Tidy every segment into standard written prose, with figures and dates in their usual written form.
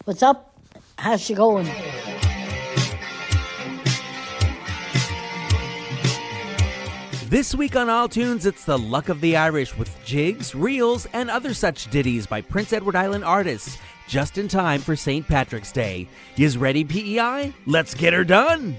What's up? How's she going? This week on All Tunes, it's the luck of the Irish with jigs, reels, and other such ditties by Prince Edward Island artists, just in time for St. Patrick's Day. Yous ready, PEI? Let's get her done!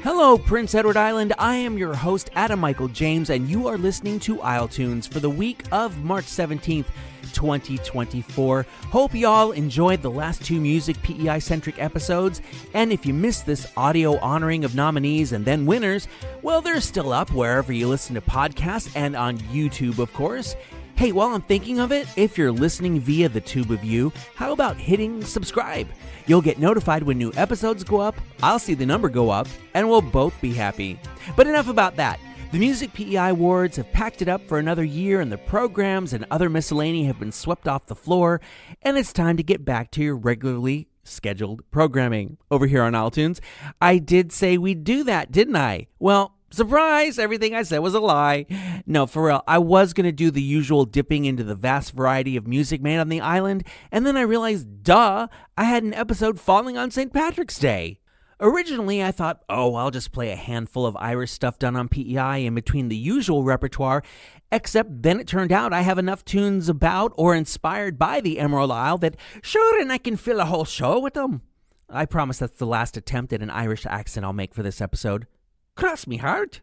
Hello, Prince Edward Island. I am your host, Adam Michael James, and you are listening to Isle Tunes for the week of March 17th, 2024. Hope y'all enjoyed the last two music PEI-centric episodes, and if you missed this audio honoring of nominees and then winners, well, they're still up wherever you listen to podcasts and on YouTube, of course. Hey, while I'm thinking of it, if you're listening via the tube of you, how about hitting subscribe? You'll get notified when new episodes go up, I'll see the number go up, and we'll both be happy. But enough about that. The Music PEI Awards have packed it up for another year, and the programs and other miscellany have been swept off the floor, and it's time to get back to your regularly scheduled programming. Over here on All Tunes, I did say we'd do that, didn't I? Well, surprise! Everything I said was a lie. No, for real, I was going to do the usual dipping into the vast variety of music made on the island, and then I realized, duh, I had an episode falling on St. Patrick's Day. Originally, I thought, I'll just play a handful of Irish stuff done on PEI in between the usual repertoire, except then it turned out I have enough tunes about or inspired by the Emerald Isle that sure, and I can fill a whole show with them. I promise that's the last attempt at an Irish accent I'll make for this episode. Cross me heart.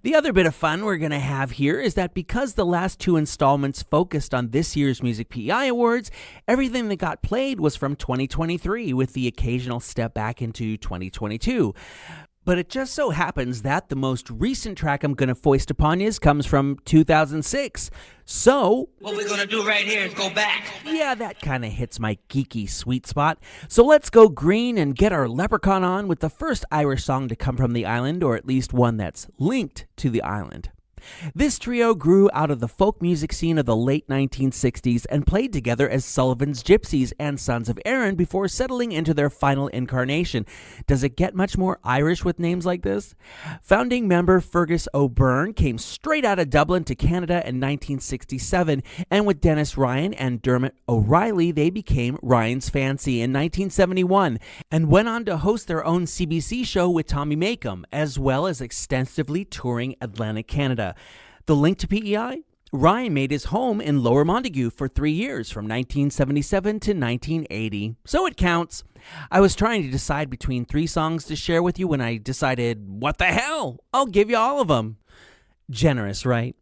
The other bit of fun we're going to have here is that because the last two installments focused on this year's Music PEI Awards, everything that got played was from 2023 with the occasional step back into 2022. But it just so happens that the most recent track I'm going to foist upon you comes from 2006. So, what we're going to do right here is go back. Yeah, that kind of hits my geeky sweet spot. So let's go green and get our leprechaun on with the first Irish song to come from the island, or at least one that's linked to the island. This trio grew out of the folk music scene of the late 1960s and played together as Sullivan's Gypsies and Sons of Erin before settling into their final incarnation. Does it get much more Irish with names like this? Founding member Fergus O'Byrne came straight out of Dublin to Canada in 1967, and with Dennis Ryan and Dermot O'Reilly, they became Ryan's Fancy in 1971 and went on to host their own CBC show with Tommy Makem, as well as extensively touring Atlantic Canada. The link to PEI? Ryan made his home in Lower Montague for 3 years, from 1977 to 1980. So it counts. I was trying to decide between 3 songs to share with you when I decided, what the hell? I'll give you all of them. Generous, right?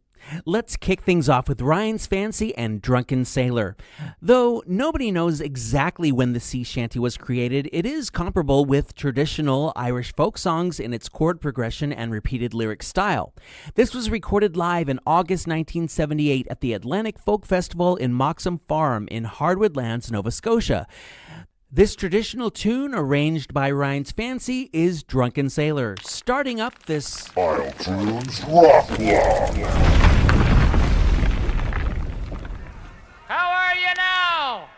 Let's kick things off with Ryan's Fancy and Drunken Sailor. Though nobody knows exactly when the sea shanty was created, it is comparable with traditional Irish folk songs in its chord progression and repeated lyric style. This was recorded live in August 1978 at the Atlantic Folk Festival in Moxham Farm in Hardwood Lands, Nova Scotia. This traditional tune, arranged by Ryan's Fancy, is Drunken Sailor, starting up this Isle Tunes Rock Block. How are you now?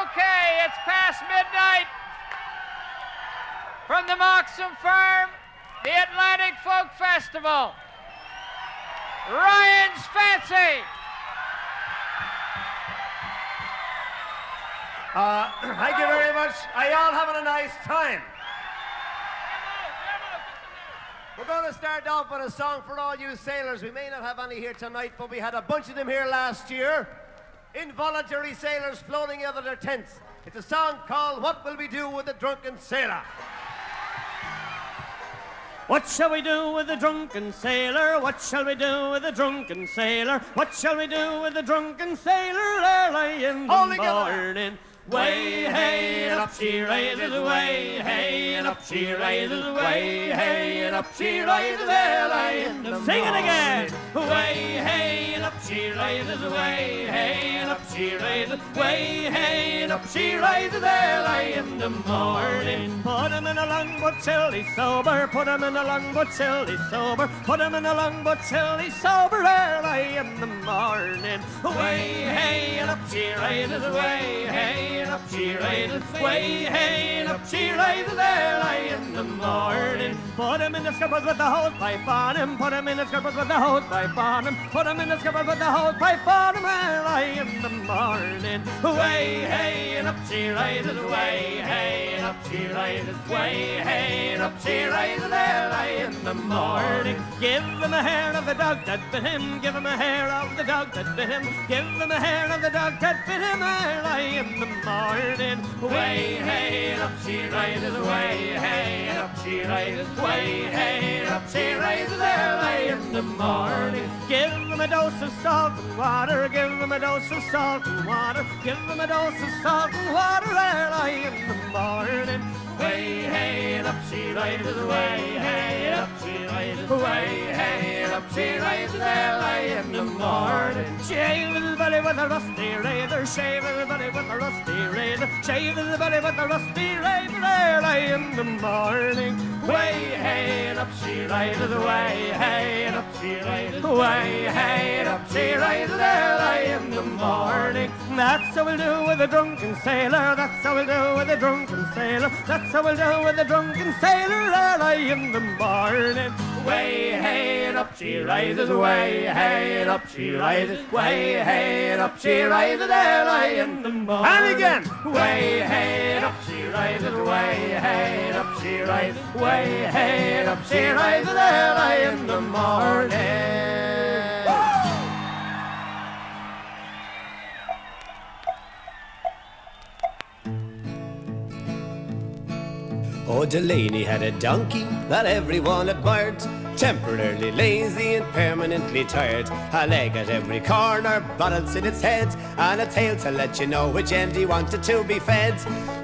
Okay, it's past midnight. From the Moxham Farm, the Atlantic Folk Festival. Ryan's Fancy. Thank you very much. Are y'all having a nice time? We're going to start off with a song for all you sailors. We may not have any here tonight, but we had a bunch of them here last year. Involuntary sailors floating out of their tents. It's a song called What Will We Do with the Drunken Sailor? What shall we do with the drunken sailor? What shall we do with the drunken sailor? What shall we do with the drunken sailor early in the morning? Way, hey, and up she rises, way, hey, and up she rises, way, hey, and up she rises early in the morning. Sing it again! Way, hey, and up she rises, way, hey, and up she rises, way, hey, and up she rises early in the morning. Put him in a longboat till he's sober, put him in a longboat till he's sober, put him in a longboat till he's sober Way, hey, and up she rises, way, hey, and up she rises, way, hey, and up she rises early in the morning. Put him in the scuppers with the hose pipe on him, put him in the scuppers with the hose pipe on him, put him in the scuppers with the hose pipe on him early in the morning. Way, hey, and up she rises, way, hey, and up she rises, way, hey, and up she rises early in the morning. Give him a hair of the dog that bit him, give him a hair of the dog that bit him, give him a hair of the dog that bit him early in the morning. Way, hey, and up she rises, way, hey, and up she rises, way, hey, and up she rises early in the morning. Give him a dose of salt and water, give him a dose of salt and water, give him a dose of salt and water early in the morning. Way, hey, and up she rises, way, hey, and up she rises, way, hey, and up she rises early in the morning. Shave his belly with a rusty razor, shave his belly with a rusty razor, shave his belly with a rusty razor early in the morning. Way, hey, and up she rises, way, hey, and up she rises, way, hey, and up she rises early in the morning. That's how we'll do with a drunken sailor, that's how we'll do with a drunken sailor, that's how we'll do with a drunken sailor early in the morning. Way, hey, and up she rises, way, hey, and up she rises, way, hey, and up she rises early in the morning. And again. Way, hey, and up she rises, way, hey, and up she rises, way, hey, and up she rises early in the morning. Oh, Delaney had a donkey that everyone admired, temporarily lazy and permanently tired. A leg at every corner, bottles in its head, and a tail to let you know which end he wanted to be fed.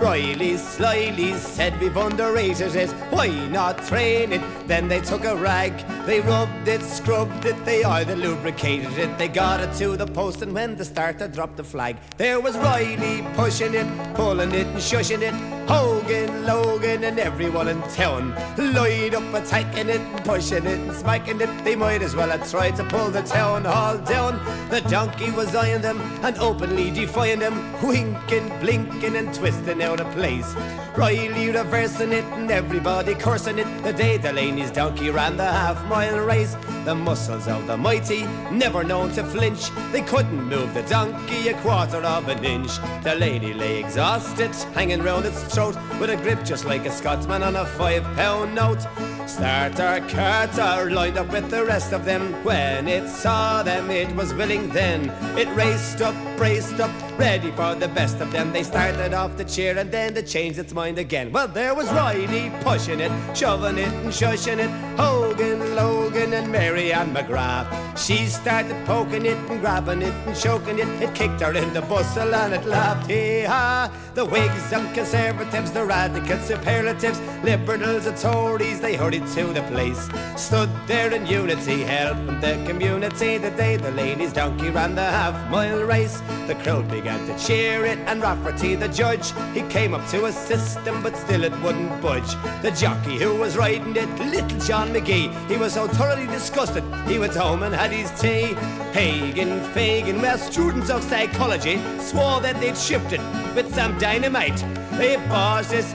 Riley slyly said we've underrated it, why not train it? Then they took a rag, they rubbed it, scrubbed it, they oiled and lubricated it. They got it to the post, and when the starter dropped the flag, there was Riley pushing it, pulling it and shushing it. Hogan, Logan and everyone in town lined up attacking it and pushing it and smacking it. They might as well have tried to pull the town hall down. The donkey was eyeing them and openly defying them, winking, blinking and twisting out of place. Riley reversing it and everybody cursing it. The day Delaney's donkey ran the half-mile race, the muscles of the mighty, never known to flinch, they couldn't move the donkey a quarter of an inch. Delaney lay exhausted, hanging round its throat, with a grip just like a Scotsman on a £5 note. Starter Carter lined up with the rest of them. When it saw them, it was willing then. It raced up, braced up, ready for the best of them. They started off the chair and then they changed its mind again. Well, there was Riley pushing it, shoving it and shushing it. Hogan, Logan and Mary Ann McGrath. She started poking it and grabbing it and choking it. It kicked her in the bustle and it laughed, hee-ha. The Whigs and Conservatives, the Radical Superlatives, Liberals and Tories, they hurried to the place. Stood there in unity, helping the community. The day the lady's donkey ran the half-mile race, the crowd began to cheer it, and Rafferty, the judge, he came up to assist them, but still it wouldn't budge. The jockey who was riding it, little John McGee, he was so thoroughly disgusted, he went home and had his tea. Hagen, Fagin, well, students of psychology swore that they'd shifted with some dynamite. They paused this,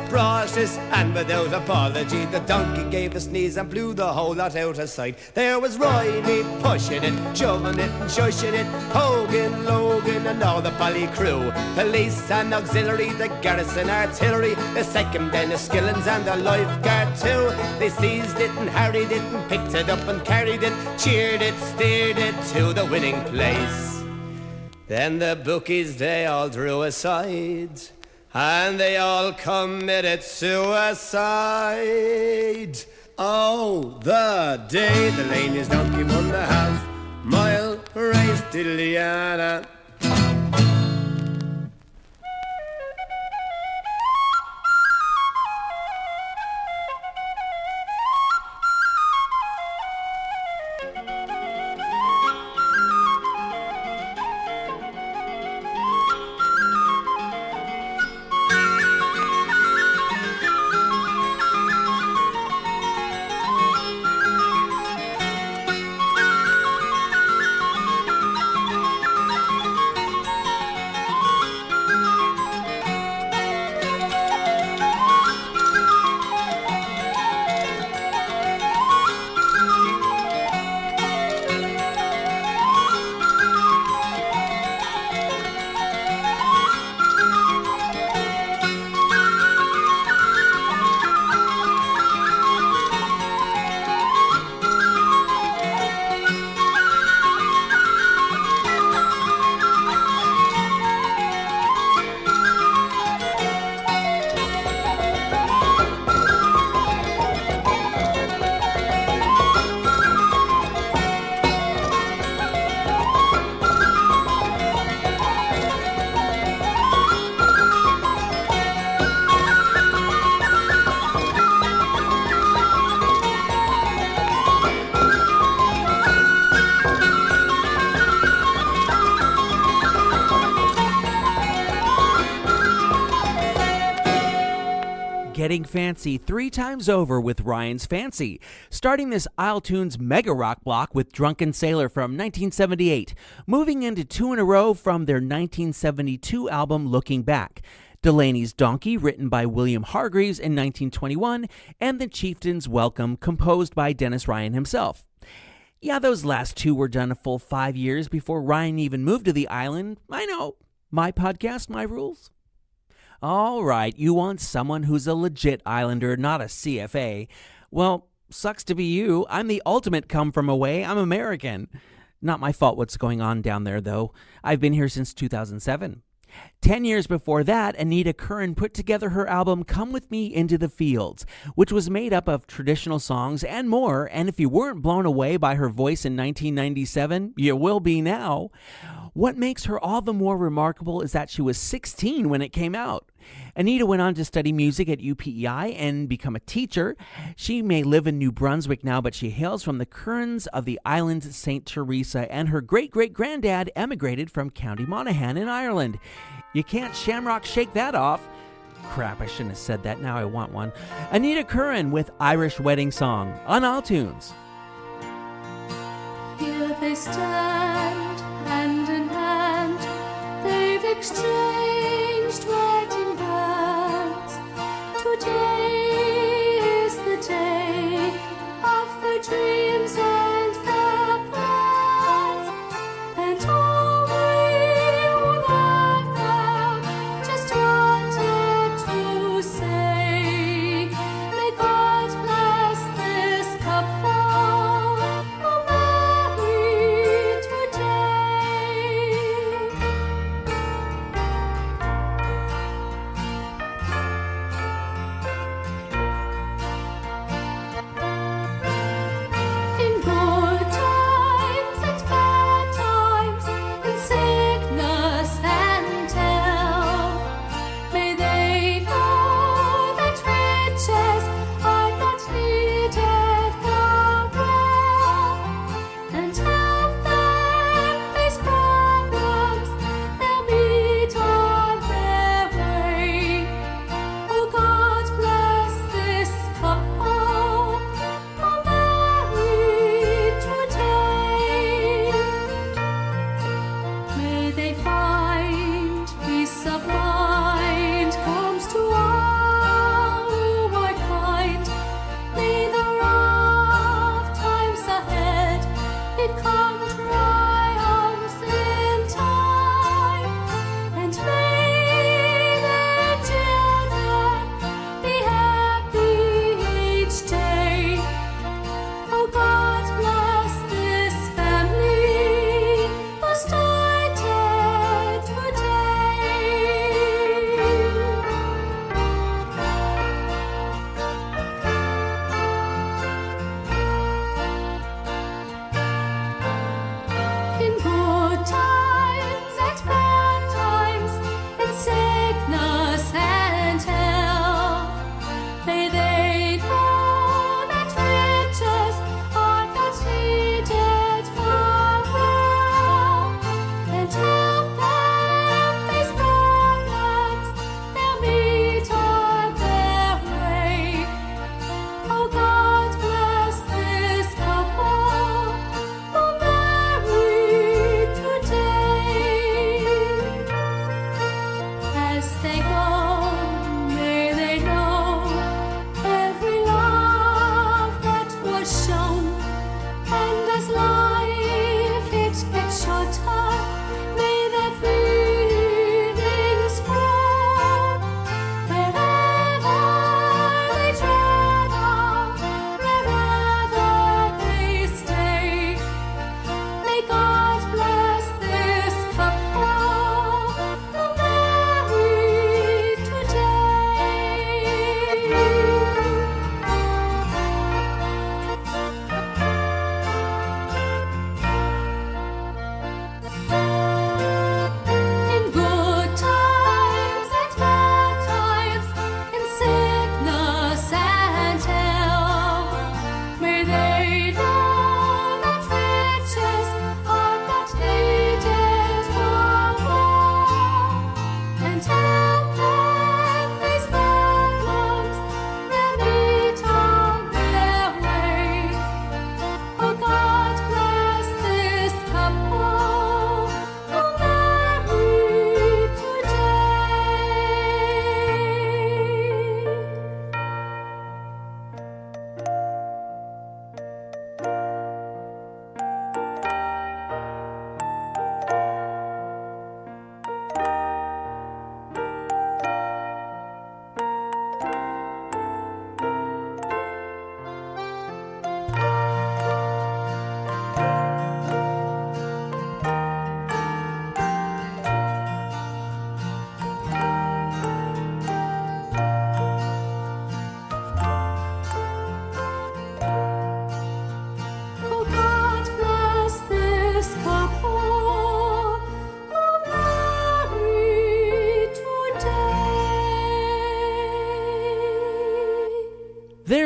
and without apology, the donkey gave a sneeze and blew the whole lot out of sight. There was Riley pushing it, shoving it and shushing it. Hogan, Logan and all the bally crew, police and auxiliary, the garrison artillery, the second Enniskillens and the lifeguard too. They seized it and harried it and picked it up and carried it, cheered it, steered it to the winning place. Then the bookies, they all drew aside, and they all committed suicide. Oh, the day the Laney's donkey won the half-mile race, diddly-yana. getting fancy 3 times over with Ryan's Fancy, starting this isletunes mega rock block with Drunken Sailor from 1978, moving into 2 in a row from their 1972 album Looking Back, Delaney's Donkey, written by William Hargreaves in 1921, and The Chieftain's Welcome, composed by Dennis Ryan himself. Yeah, those last 2 were done a full 5 years before Ryan even moved to the island. I know. My podcast, my rules. All right, you want someone who's a legit islander, not a CFA. Well, sucks to be you. I'm the ultimate come from away. I'm American. Not my fault what's going on down there, though. I've been here since 2007. 10 years before that, Anita Curran put together her album Come With Me Into the Fields, which was made up of traditional songs and more, and if you weren't blown away by her voice in 1997, you will be now. What makes her all the more remarkable is that she was 16 when it came out. Anita went on to study music at UPEI and become a teacher. She may live in New Brunswick now, but she hails from the Currans of the island St. Teresa, and her great-great-granddad emigrated from County Monaghan in Ireland. You can't shamrock shake that off. Crap, I shouldn't have said that. Now I want one. Anita Curran with Irish Wedding Song on iTunes. Here they stand, hand in hand. They've exchanged wedding bands. Today is the day of their dreams and their plans. And all we have now just wanted to say, may God bless this couple who marry today.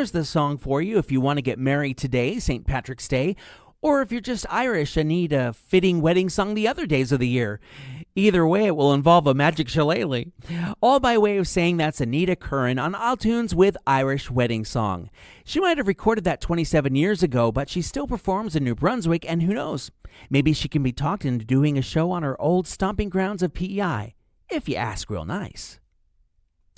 Here's the song for you if you want to get married today, St. Patrick's Day, or if you're just Irish and need a fitting wedding song the other days of the year. Either way, it will involve a magic shillelagh. All by way of saying that's Anita Curran on iTunes with Irish Wedding Song. She might have recorded that 27 years ago, but she still performs in New Brunswick, and who knows, maybe she can be talked into doing a show on her old stomping grounds of PEI, if you ask real nice.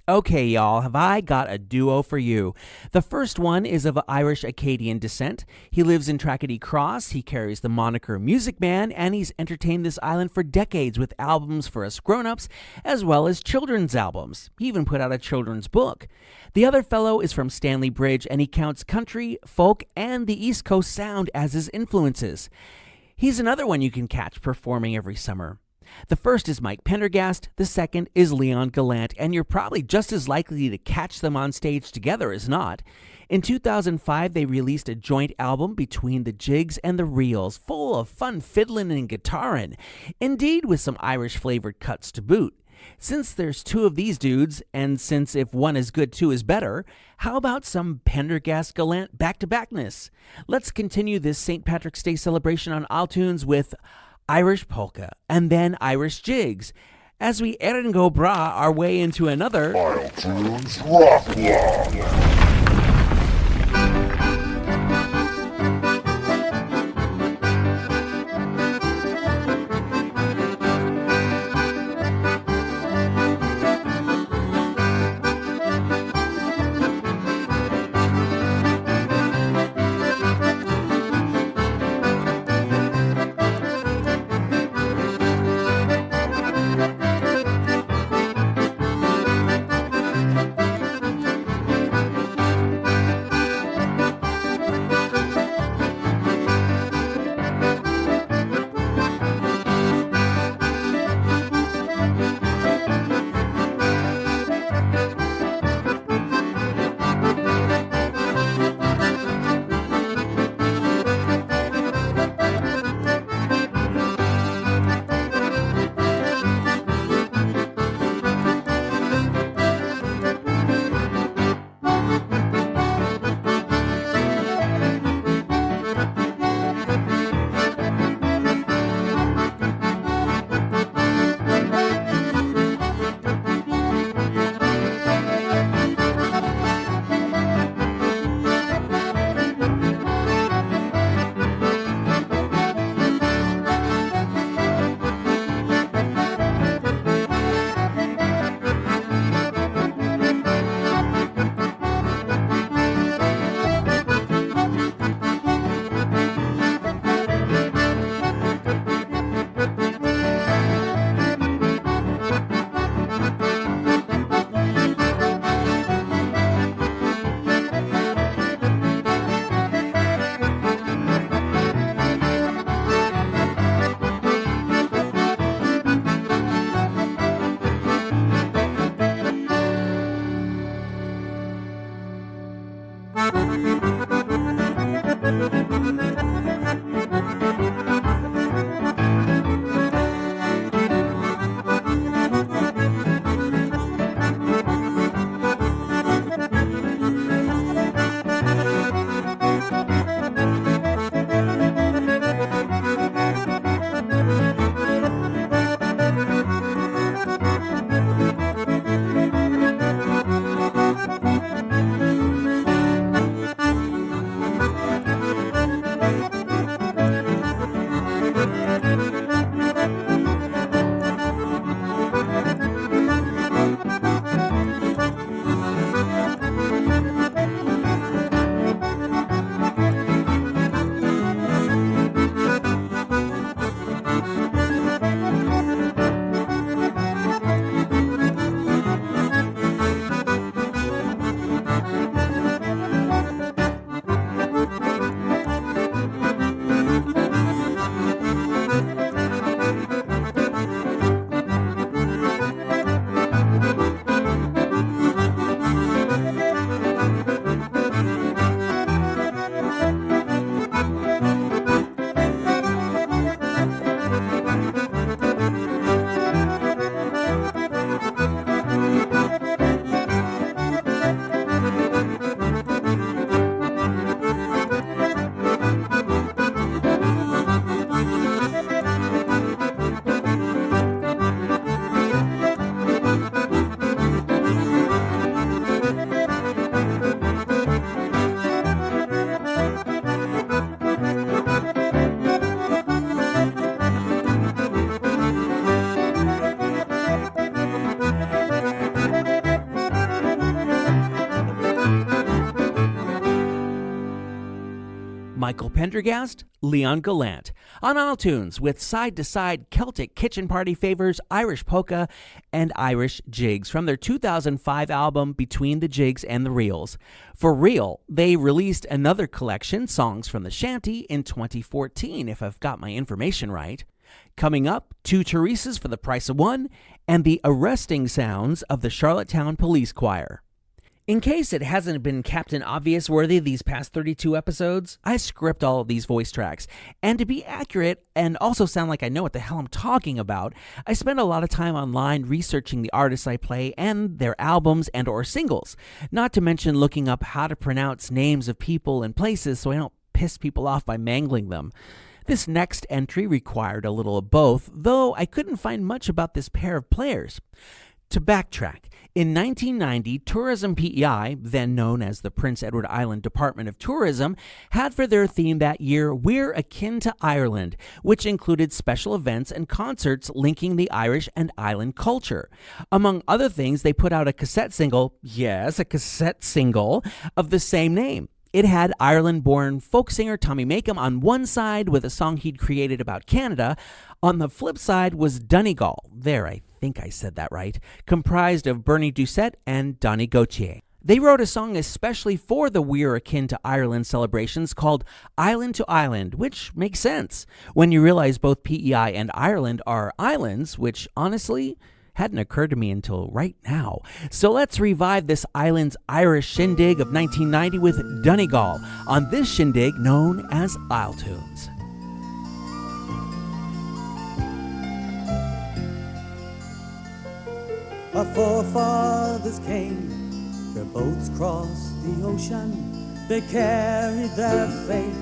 Okay, y'all, have I got a duo for you. The first one is of Irish Acadian descent. He lives in Trackety Cross, he carries the moniker Music Man, and he's entertained this island for decades with albums for us grown-ups, as well as children's albums. He even put out a children's book. The other fellow is from Stanley Bridge, and he counts country, folk, and the East Coast sound as his influences. He's another one you can catch performing every summer. The first is Mike Pendergast, the second is Leon Gallant, and you're probably just as likely to catch them on stage together as not. In 2005, they released a joint album, Between the Jigs and the Reels, full of fun fiddling and guitaring, indeed with some Irish-flavored cuts to boot. Since there's two of these dudes, and since if one is good, two is better, how about some Pendergast Gallant back-to-backness? Let's continue this St. Patrick's Day celebration on iTunes with Irish polka, and then Irish jigs, as we go bra our way into another iTunes Rock Block. Michael Pendergast, Leon Gallant, on iTunes with side-to-side Celtic kitchen party favors, Irish polka, and Irish jigs from their 2005 album Between the Jigs and the Reels. For real, they released another collection, Songs from the Shanty, in 2014, if I've got my information right. Coming up, 2 Teresas for the price of 1, and the arresting sounds of the Charlottetown Police Choir. In case it hasn't been Captain Obvious worthy these past 32 episodes, I script all of these voice tracks. And to be accurate and also sound like I know what the hell I'm talking about, I spend a lot of time online researching the artists I play and their albums and or singles. Not to mention looking up how to pronounce names of people and places so I don't piss people off by mangling them. This next entry required a little of both, though I couldn't find much about this pair of players. To backtrack, in 1990, Tourism PEI, then known as the Prince Edward Island Department of Tourism, had for their theme that year, We're Akin to Ireland, which included special events and concerts linking the Irish and island culture. Among other things, they put out a cassette single, yes, a cassette single, of the same name. It had Ireland-born folk singer Tommy Makem on one side with a song he'd created about Canada. On the flip side was Donegal, there I think I said that right, comprised of Bernie Doucette and Donnie Gauthier. They wrote a song especially for the We're Akin to Ireland celebrations called Island to Island, which makes sense when you realize both PEI and Ireland are islands, which honestly hadn't occurred to me until right now. So let's revive this island's Irish shindig of 1990 with Donegal on this shindig known as isletunes. Our forefathers came, their boats crossed the ocean. They carried their faith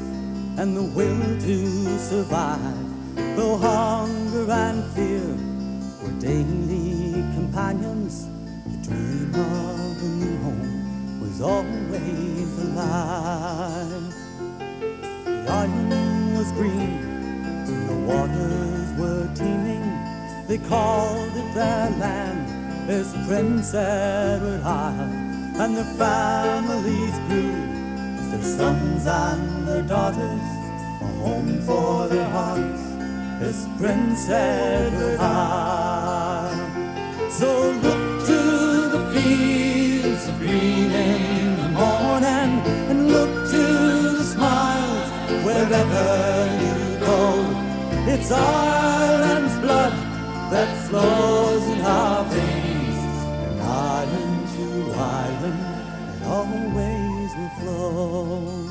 and the will to survive. Though hunger and fear were daily companions, the dream of a new home was always alive. The island was green, the waters were teeming. They called it their land, this Prince Edward Isle, and their families grew, their sons and their daughters, a home for their hearts, this Prince Edward Isle. So look to the fields of green in the morning, and look to the smiles wherever you go. It's Ireland's blood that flows in our veins. Island to island, it always will flow.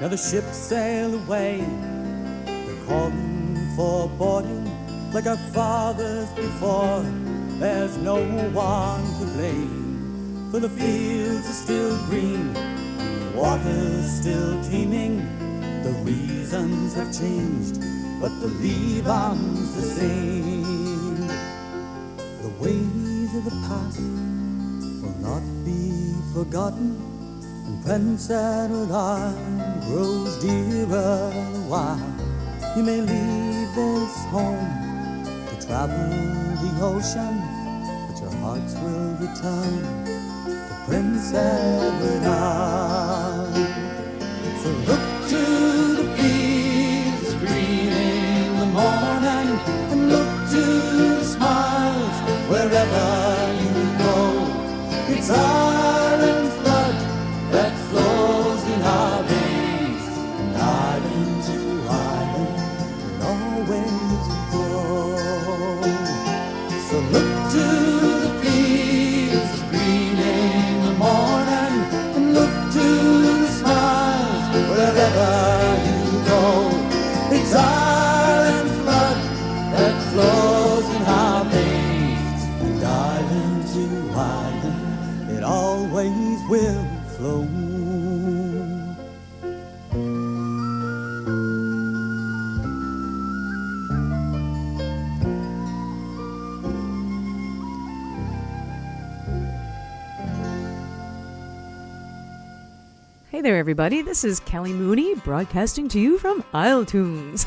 Now the ships sail away, they're calling for boarding, like our fathers before. There's no one to blame. For the fields are still green, the water's still teeming. The reasons have changed, but the leave-on's the same. The ways of the past will not be forgotten, and Prince Edward Island grows dearer a while. You may leave this home to travel the ocean, but your hearts will return Prince Edward Isle. So look to the fields green in the morning, and look to the smiles wherever you go. It's Ireland's blood that flows in our veins, and island to island will always flow. So look to the fields green in the morning, and look to the smiles wherever you go. It's Ireland's blood that flows in our veins, and island to island, it always will flow. Hey there, everybody. This is Kelly Mooney broadcasting to you from isletunes.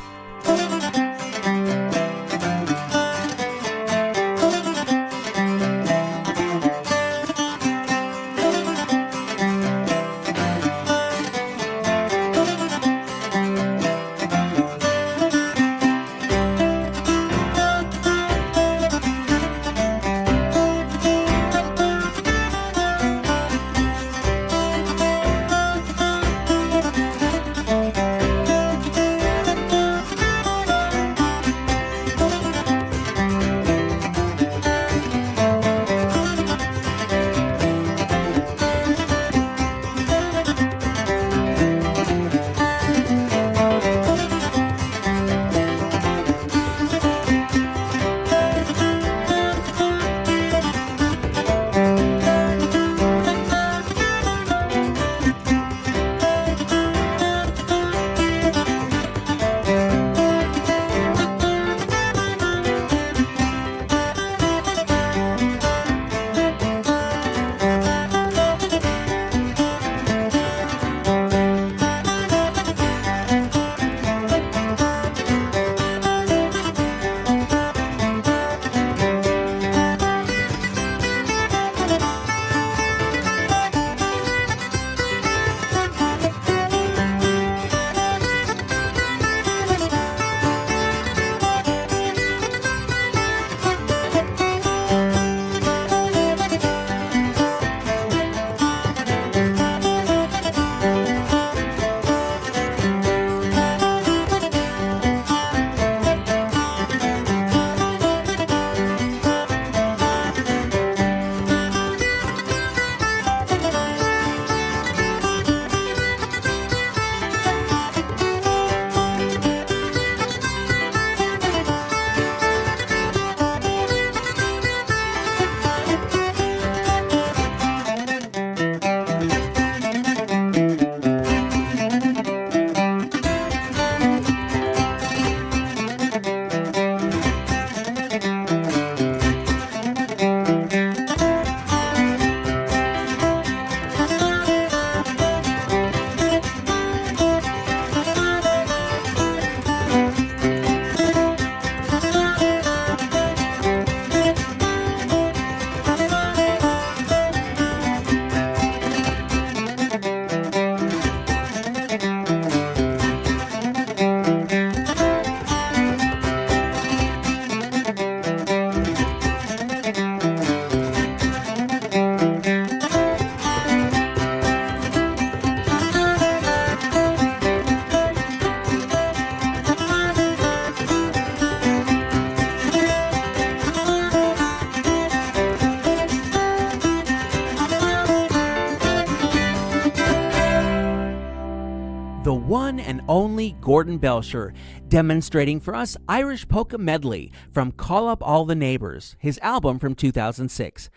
only Gordon Belcher, demonstrating for us Irish polka medley from Call Up All the Neighbors, his album from 2006.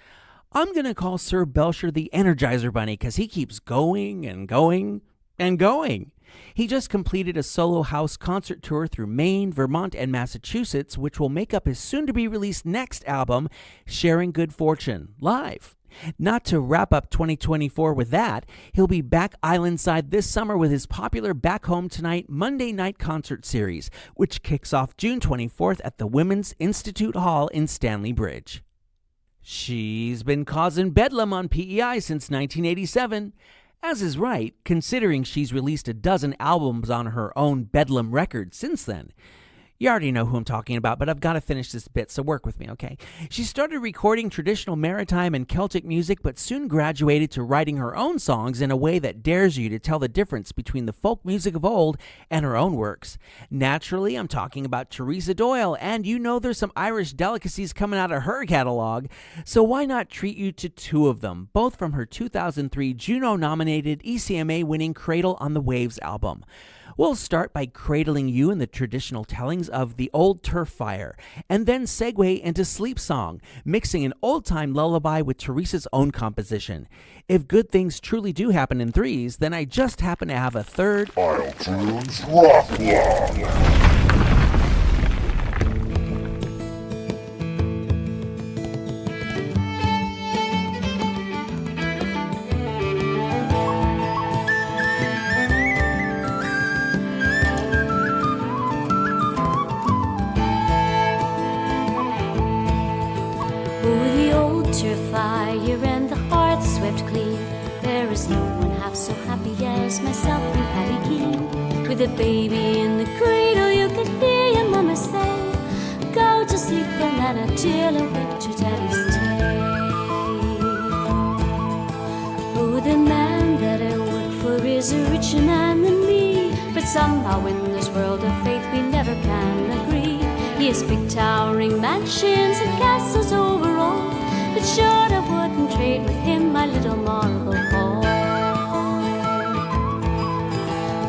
I'm going to call Sir Belcher the Energizer Bunny because he keeps going and going and going. He just completed a solo house concert tour through Maine, Vermont, and Massachusetts, which will make up his soon-to-be-released next album, Sharing Good Fortune, live. Not to wrap up 2024 with that, he'll be back islandside this summer with his popular Back Home Tonight Monday night concert series, which kicks off June 24th at the Women's Institute Hall in Stanley Bridge. She's been causing bedlam on PEI since 1987. As is right, considering she's released a dozen albums on her own Bedlam record since then. You already know who I'm talking about, but I've got to finish this bit, so work with me, okay? She started recording traditional maritime and Celtic music, but soon graduated to writing her own songs in a way that dares you to tell the difference between the folk music of old and her own works. Naturally, I'm talking about Teresa Doyle, and you know there's some Irish delicacies coming out of her catalog, so why not treat you to two of them, both from her 2003 Juno-nominated ECMA-winning Cradle on the Waves album. We'll start by cradling you in the traditional tellings of The Old Turf Fire, and then segue into Sleep Song, mixing an old-time lullaby with Teresa's own composition. If good things truly do happen in threes, then I just happen to have a third isletunes Rock Block. Fire and the hearth swept clean. There is no one half so happy as myself and Paddy Keene. With a baby in the cradle, you could hear your mama say, "Go to sleep, banana, till I wet your daddy's tail." Oh, the man that I work for is a richer man than me, but somehow in this world of faith we never can agree. He has big towering mansions and castles over all, but sure I wouldn't trade with him my little marble hall.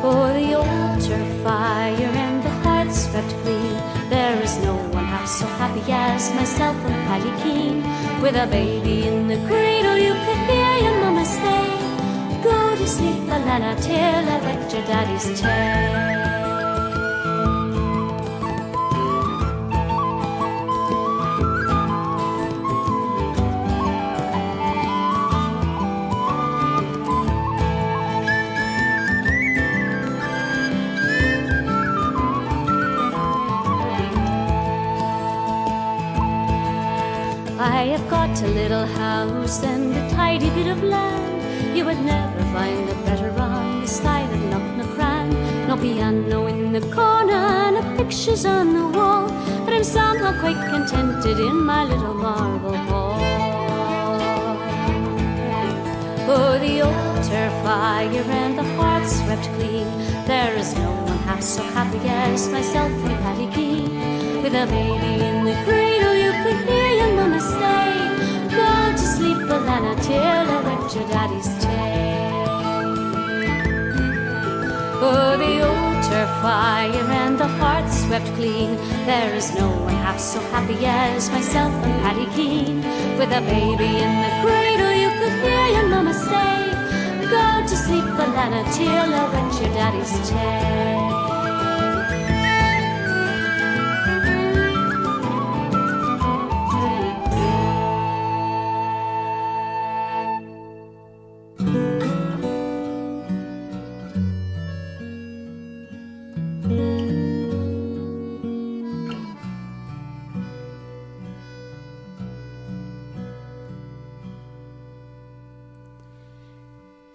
For the altar fire and the hearth swept clean, there is no one half so happy as myself and Paddy Keene. With a baby in the cradle, you could hear your mama say, "Go to sleep, Alana, till I wet your daddy's tail." I have got a little house and a tidy bit of land. You would never find a better on this side of Knocknacran. No piano in the corner, no pictures on the wall, but I'm somehow quite contented in my little marble hall. Oh, the altar fire and the hearth swept clean, there is no one half so happy as myself and Paddy Keene. With a baby in the cradle, you could hear your mama say, "Go to sleep, Alana, till I wet your daddy's tail." Oh, the altar fire and the hearth swept clean, there is no one half so happy as myself and Paddy Keene. With a baby in the cradle, you could hear your mama say, "Go to sleep, Alana, till I wet your daddy's tail."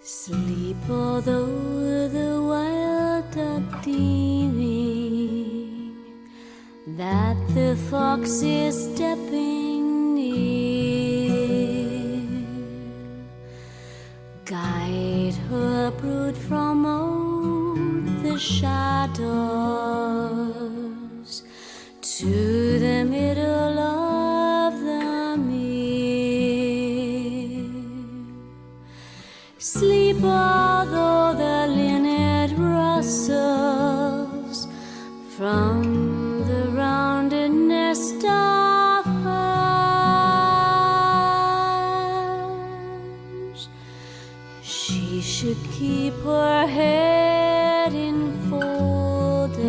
Sleep, although the wild duck deeming that the fox is stepping near, guide her brood from out the shadows to the middle of the mere. Sleep, although the linnet rustles She should keep her head enfolded,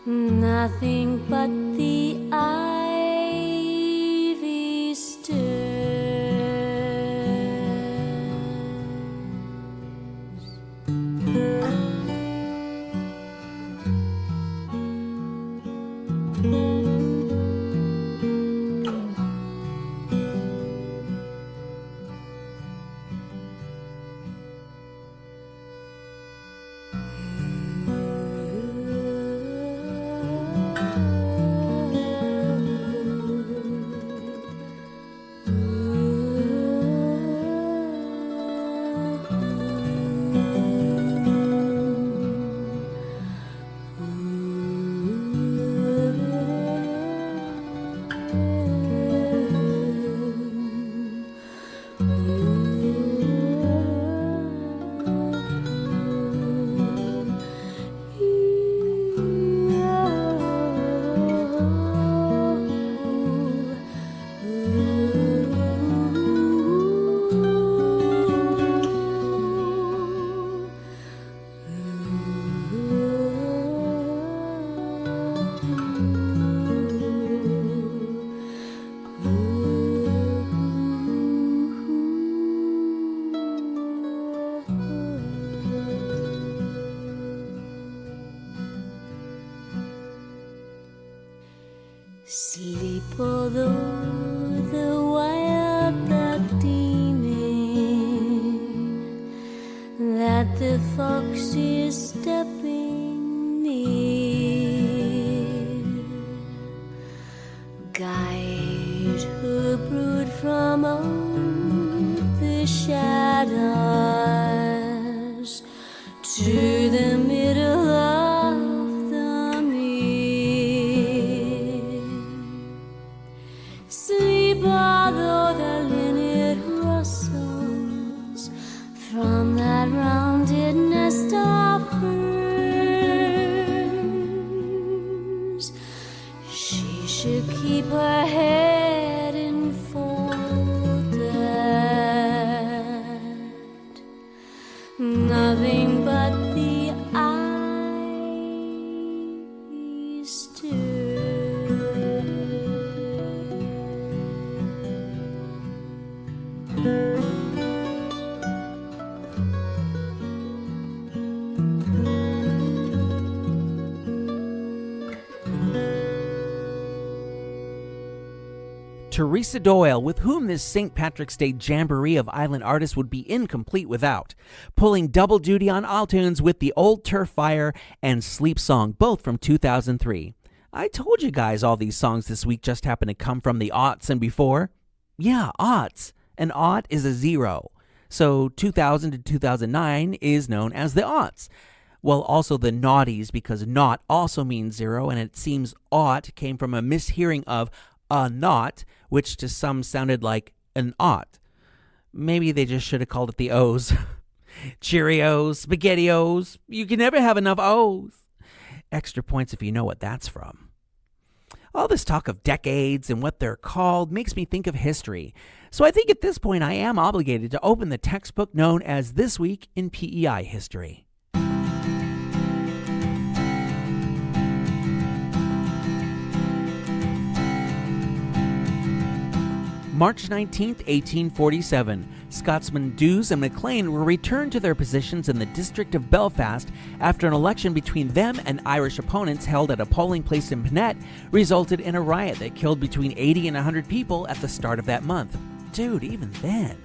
nothing but the ivy stirs. Sleep, although the wild duck deeming that the fox is stepping near, guide her brood from out the shadows to the middle of the mere. Sleep, although the linnet rustles from that rounded nest of hers. She should keep her head enfolded, nothing but the ivy stirs. Teresa Doyle, with whom this St. Patrick's Day jamboree of island artists would be incomplete without, pulling double duty on iTunes with The Old Turf Fire and Sleep Song, both from 2003. I told you guys all these songs this week just happen to come from the aughts and before. Yeah, aughts. An aught is a zero. So 2000 to 2009 is known as the aughts. Well, also the naughties, because naught also means zero, and it seems aught came from a mishearing of a naught, which to some sounded like an ought. Maybe they just should have called it the O's. Cheerios, SpaghettiOs, you can never have enough O's. Extra points if you know what that's from. All this talk of decades and what they're called makes me think of history. So I think at this point I am obligated to open the textbook known as This Week in PEI History. March 19, 1847, Scotsmen Dewes and Maclean were returned to their positions in the district of Belfast after an election between them and Irish opponents held at a polling place in Pinnet resulted in a riot that killed between 80 and 100 people at the start of that month. Dude, even then.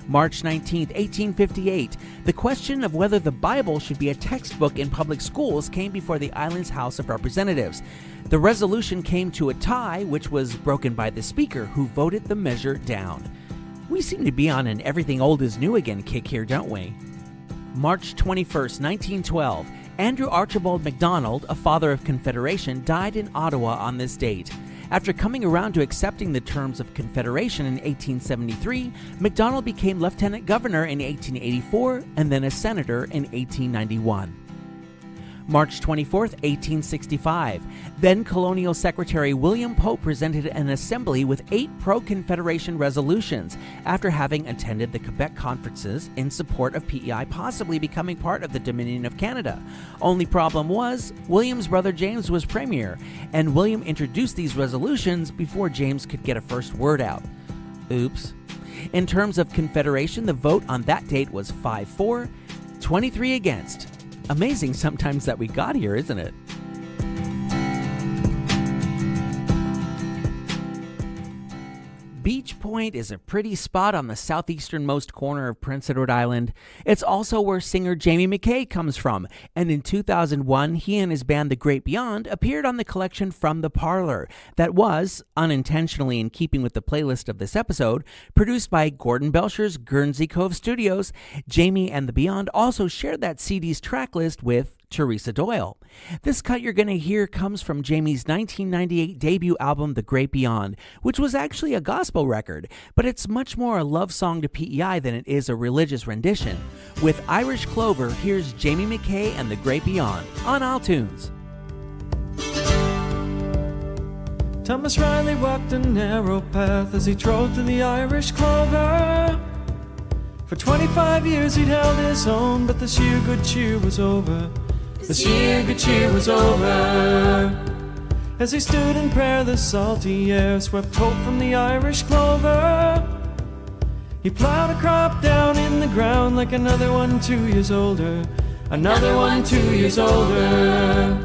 March 19, 1858, the question of whether the Bible should be a textbook in public schools came before the island's House of Representatives. The resolution came to a tie, which was broken by the Speaker, who voted the measure down. We seem to be on an everything old is new again kick here, don't we? March 21st, 1912, Andrew Archibald MacDonald, a father of Confederation, died in Ottawa on this date. After coming around to accepting the terms of Confederation in 1873, MacDonald became Lieutenant Governor in 1884 and then a Senator in 1891. March 24th, 1865. Then Colonial Secretary William Pope presented an assembly with 8 pro-Confederation resolutions after having attended the Quebec conferences in support of PEI possibly becoming part of the Dominion of Canada. Only problem was, William's brother James was premier, and William introduced these resolutions before James could get a first word out. Oops. In terms of Confederation, the vote on that date was 5-4, 23 against. Amazing sometimes that we got here, isn't it? Beach Point is a pretty spot on the southeasternmost corner of Prince Edward Island. It's also where singer Jamie McKay comes from, and in 2001, he and his band The Great Beyond appeared on the collection From the Parlor that was, unintentionally in keeping with the playlist of this episode, produced by Gordon Belcher's Guernsey Cove Studios. Jamie and the Beyond also shared that CD's track list with Teresa Doyle. This cut you're going to hear comes from Jamie's 1998 debut album The Great Beyond, which was actually a gospel record, but it's much more a love song to PEI than it is a religious rendition. With Irish Clover, here's Jamie McKay and The Great Beyond on iTunes. Thomas Riley walked a narrow path as he trod through the Irish clover. For 25 years he'd held his own, but this year good cheer was over. This year good cheer was over. As he stood in prayer, the salty air swept hope from the Irish clover. He plowed a crop down in the ground like another one 2 years older. Another one 2 years older.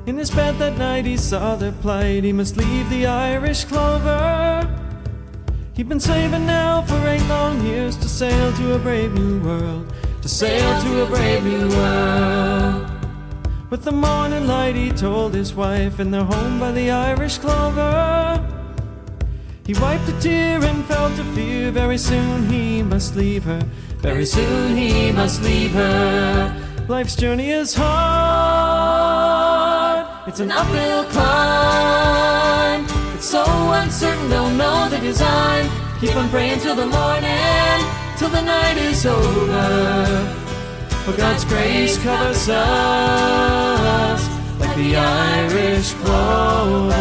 In his bed that night he saw their plight. He must leave the Irish clover. He'd been saving now for 8 long years to sail to a brave new world. To sail to a brave new world. With the morning light he told his wife in their home by the Irish clover. He wiped a tear and felt a fear. Very soon he must leave her. Very soon he must leave her. Life's journey is hard. It's an uphill climb. It's so uncertain, don't know the design. Keep on praying till the morning, till the night is over. For God's grace covers us like the Irish clover.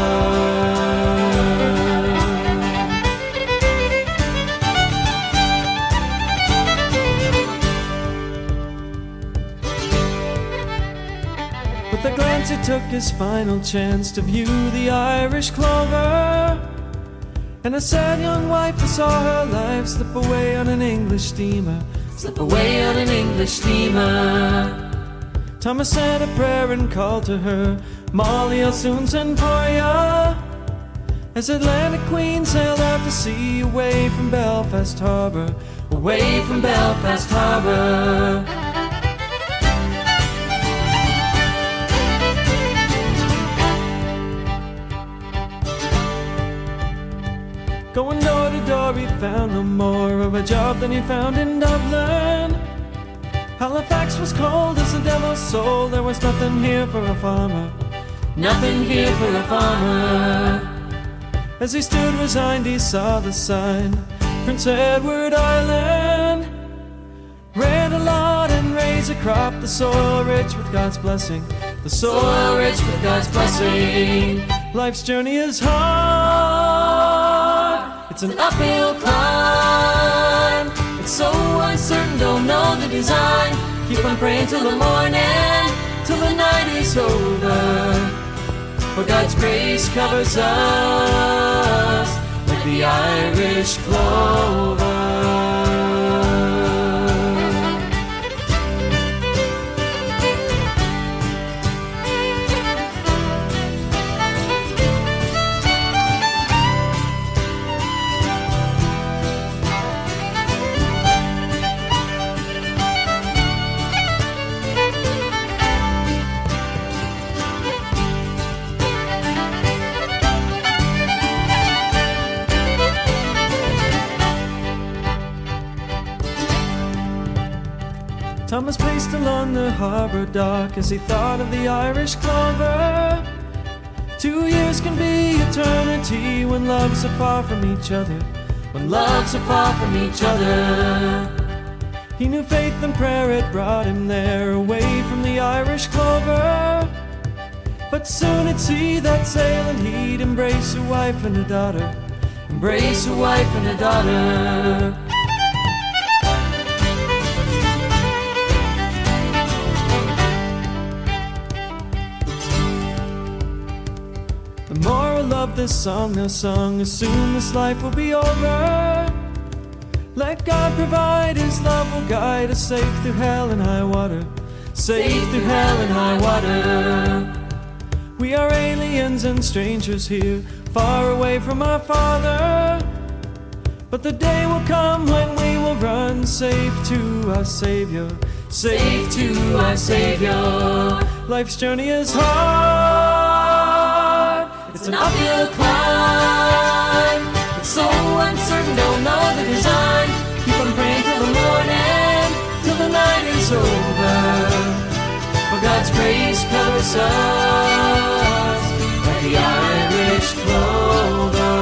With a glance he took his final chance to view the Irish clover. And a sad young wife who saw her life slip away on an English steamer. Slip away on an English steamer. Thomas said a prayer and called to her, Molly, I'll soon send for ya. As Atlantic Queen sailed out to sea, away from Belfast Harbour. Away from Belfast Harbour. Going door to door he found no more of a job than he found in Dublin. Halifax was cold as the devil's soul. There was nothing here for a farmer. Nothing here for a farmer. As he stood resigned he saw the sign, Prince Edward Island. Rent a lot and raise a crop. The soil rich with God's blessing. The soil rich with God's blessing. Life's journey is hard. It's an uphill climb. It's so uncertain, don't know the design. Keep on praying till the morning, till the night is over. For God's grace covers us like the Irish clover. Thomas paced along the harbour dock as he thought of the Irish clover. 2 years can be eternity when loves are far from each other. When loves are far from each other. He knew faith and prayer had brought him there, away from the Irish clover. But soon he'd see that sail and he'd embrace a wife and a daughter. Embrace a wife and a daughter. The moral of this song now sung, as soon this life will be over. Let God provide, His love will guide us safe through hell and high water. Safe through hell and high water. We are aliens and strangers here, far away from our Father. But the day will come when we will run safe to our Savior. Safe to our Savior. Life's journey is hard. It's an uphill climb. It's so uncertain, don't know the design. Keep on praying till the morning, till the night is over. For God's grace covers us like the Irish clover.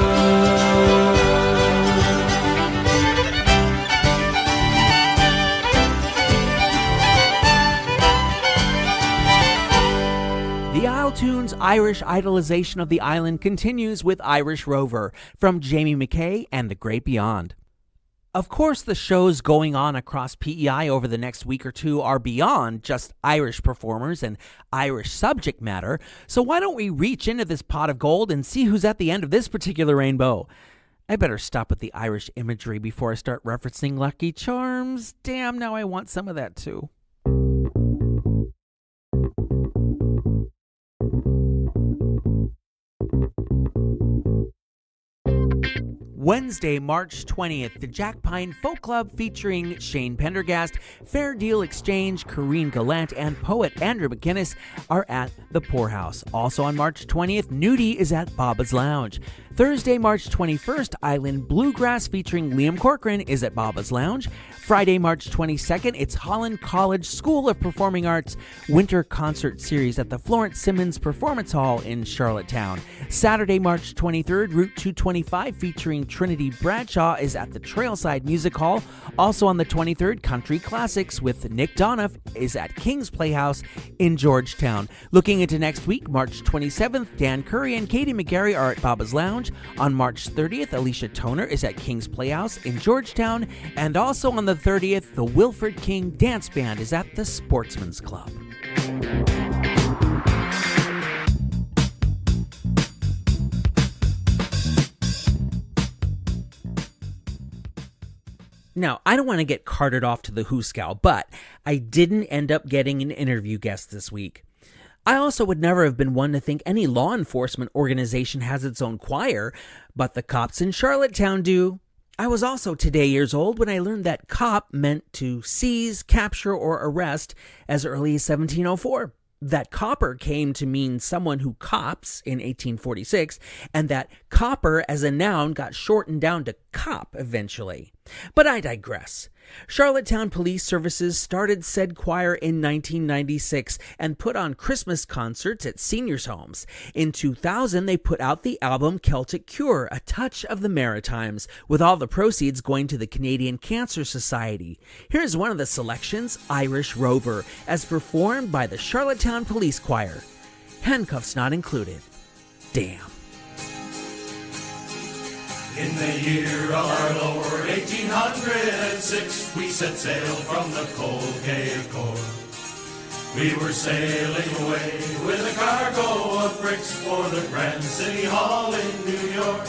The isletunes' Irish idolization of the island continues with Irish Rover from Jamie McKay and The Great Beyond. Of course, the shows going on across PEI over the next week or two are beyond just Irish performers and Irish subject matter, so why don't we reach into this pot of gold and see who's at the end of this particular rainbow? I better stop with the Irish imagery before I start referencing Lucky Charms. Damn, now I want some of that too. Wednesday, March 20th, the Jack Pine Folk Club featuring Shane Pendergast, Fair Deal Exchange, Corrine Gallant, and poet Andrew McGuinness are at the Poorhouse. Also on March 20th, Nudie is at Baba's Lounge. Thursday, March 21st, Island Bluegrass featuring Liam Corcoran is at Baba's Lounge. Friday, March 22nd, it's Holland College School of Performing Arts Winter Concert Series at the Florence Simmons Performance Hall in Charlottetown. Saturday, March 23rd, Route 225 featuring Trinity Bradshaw is at the Trailside Music Hall. Also on the 23rd, Country Classics with Nick Donoff is at King's Playhouse in Georgetown. Looking into next week, March 27th, Dan Curry and Katie McGarry are at Baba's Lounge. On March 30th, Alicia Toner is at King's Playhouse in Georgetown. And also on the 30th, the Wilfred King Dance Band is at the Sportsman's Club. Now, I don't want to get carted off to the Hooskow, but I didn't end up getting an interview guest this week. I also would never have been one to think any law enforcement organization has its own choir, but the cops in Charlottetown do. I was also today years old when I learned that cop meant to seize, capture, or arrest as early as 1704. That copper came to mean someone who cops in 1846, and that copper as a noun got shortened down to cop eventually. But I digress. Charlottetown Police Services started said choir in 1996 and put on Christmas concerts at seniors' homes. In 2000, they put out the album Celtic Cure, A Touch of the Maritimes, with all the proceeds going to the Canadian Cancer Society. Here's one of the selections, Irish Rover, as performed by the Charlottetown Police Choir. Handcuffs not included. Damn. In the year of our Lord 1806, we set sail from the cold Cape Cord. We were sailing away with a cargo of bricks for the Grand City Hall in New York.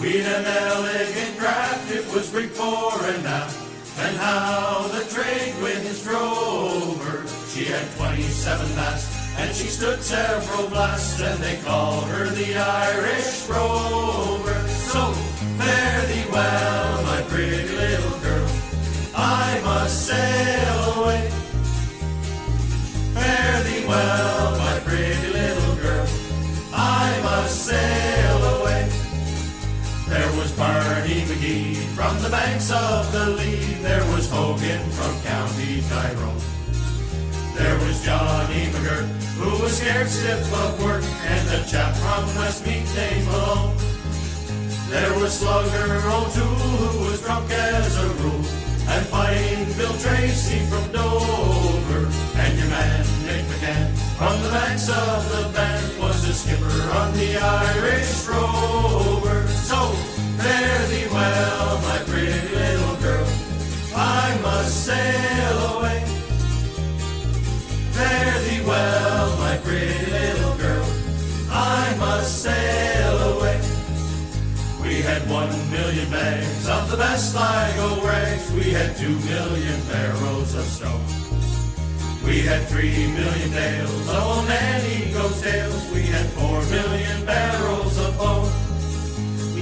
We'd an elegant craft, it was rigged fore and aft, and how the trade winds drove her. She had 27 masts, and she stood several blasts, and they called her the Irish Rover. So fare thee well, my pretty little girl, I must sail away. Fare thee well, my pretty little girl, I must sail away. There was Barney McGee from the banks of the Lee, there was Hogan from County Tyrone. There was Johnny McGirt, who was scared stiff of work, and a chap from Westmeath named Malone. There was Slugger O'Toole, who was drunk as a rule, and Fine Bill Tracy from Dover, and your man Nick McCann from the banks of the band was the skipper on the Irish Rover. So fare thee well, my pretty little girl, I must sail away. Fare thee well, my pretty little girl, I must sail away. We had 1 million bags of the best Sligo rags. We had 2 million barrels of stone. We had 3 million bales of old nanny goat tails. We had 4 million barrels of bone.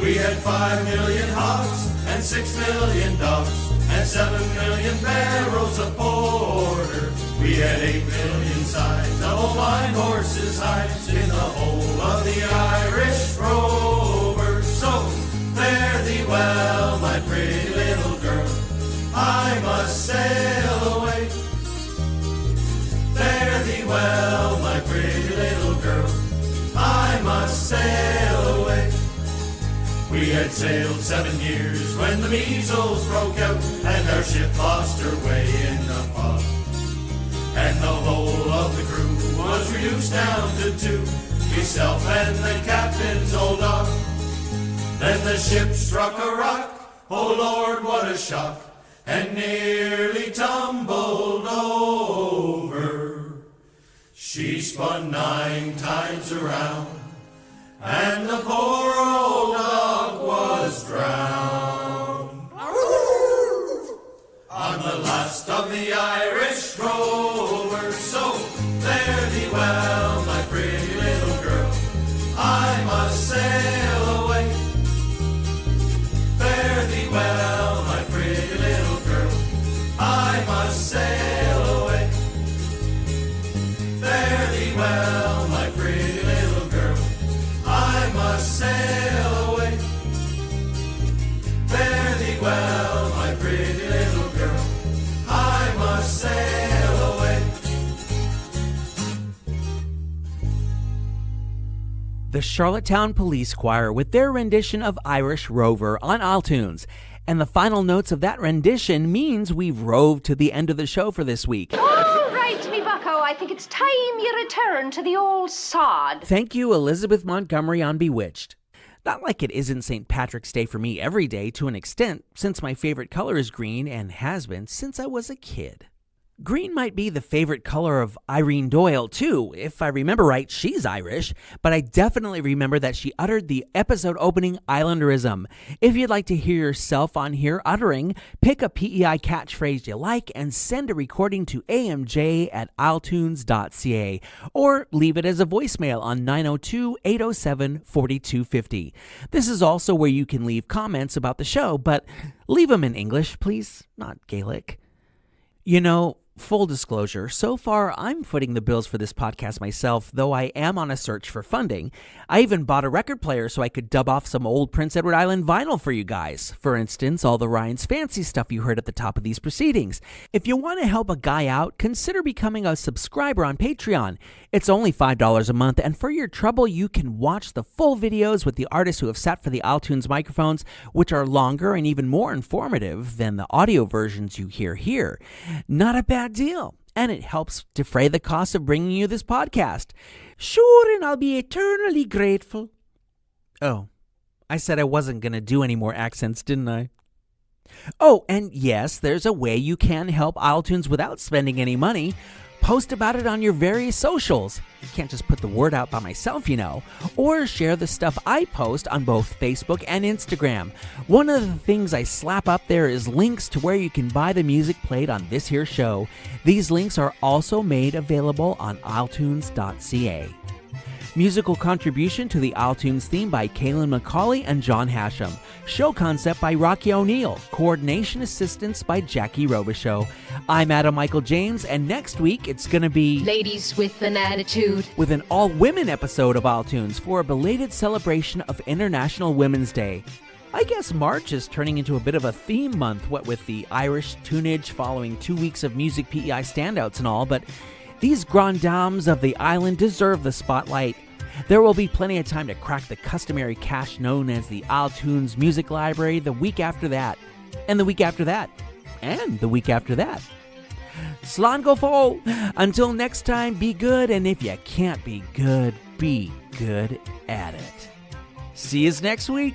We had 5 million hogs and 6 million dogs and 7 million barrels of porter. We had 8 million sides of old blind horses' hides in the whole of the Irish Rover. So fare thee well, my pretty little girl, I must sail away. Fare thee well, my pretty little girl, I must sail away. We had sailed 7 years when the measles broke out, and our ship lost her way in the fog. And the whole of the crew was reduced down to 2, myself and the captain's old dog. Then the ship struck a rock, oh Lord, what a shock, and nearly tumbled over. She spun 9 times around, and the poor old dog was drowned. On the last of the Irish Rover, so fare thee well, my pretty little girl, I must sail away. Fare thee well, my pretty little girl, I must sail away. Fare thee well, my pretty little girl, I must sail away. Fare thee well, my pretty little girl, I must sail away. The Charlottetown Police Choir with their rendition of Irish Rover on iTunes. And the final notes of that rendition means we've roved to the end of the show for this week. All right, me bucko, I think it's time you return to the old sod. Thank you, Elizabeth Montgomery on Bewitched. Not like it isn't St. Patrick's Day for me every day to an extent, since my favorite color is green and has been since I was a kid. Green might be the favorite color of Irene Doyle, too. If I remember right, she's Irish, but I definitely remember that she uttered the episode opening Islanderism. If you'd like to hear yourself on here uttering, pick a PEI catchphrase you like and send a recording to amj@isletunes.ca or leave it as a voicemail on 902-807-4250. This is also where you can leave comments about the show, but leave them in English, please, not Gaelic. You know, full disclosure, so far I'm footing the bills for this podcast myself, though I am on a search for funding. I even bought a record player so I could dub off some old Prince Edward Island vinyl for you guys. For instance, all the Ryan's Fancy stuff you heard at the top of these proceedings. If you want to help a guy out, consider becoming a subscriber on Patreon. It's only $5 a month, and for your trouble, you can watch the full videos with the artists who have sat for the iTunes microphones, which are longer and even more informative than the audio versions you hear here. Not a bad deal, and it helps defray the cost of bringing you this podcast. Sure, and I'll be eternally grateful. Oh, I said I wasn't going to do any more accents, didn't I? Oh, and yes, there's a way you can help iTunes without spending any money. Post about it on your various socials. You can't just put the word out by myself, you know. Or share the stuff I post on both Facebook and Instagram. One of the things I slap up there is links to where you can buy the music played on this here show. These links are also made available on isletunes.ca. Musical contribution to the iTunes theme by Kaylin McCauley and John Hashem. Show concept by Rocky O'Neill. Coordination assistance by Jackie Robichaux. I'm Adam Michael James, and next week it's going to be Ladies with an Attitude, with an all-women episode of iTunes for a belated celebration of International Women's Day. I guess March is turning into a bit of a theme month, what with the Irish tunage following 2 weeks of music PEI standouts and all, but these grand dames of the island deserve the spotlight. There will be plenty of time to crack the customary cache known as the isletunes Music Library the week after that, and the week after that, and the week after that. Slán go fóill. Until next time, be good, and if you can't be good at it. See yous next week.